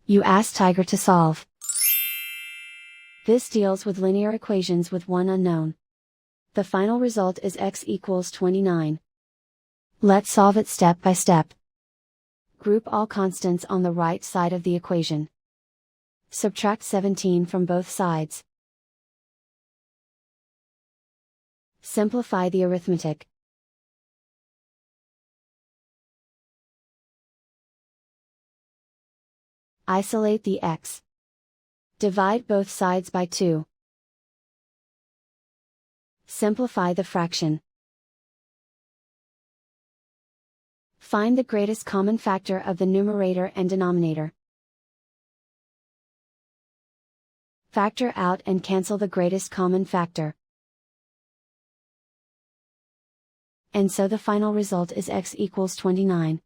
You ask Tiger to solve. This deals with linear equations with one unknown. The final result is x equals 29. Let's solve it step by step. Group all constants on the right side of the equation. Subtract 17 from both sides. Simplify the arithmetic. Isolate the x. Divide both sides by 2. Simplify the fraction. Find the greatest common factor of the numerator and denominator. Factor out and cancel the greatest common factor. And so the final result is x equals 29.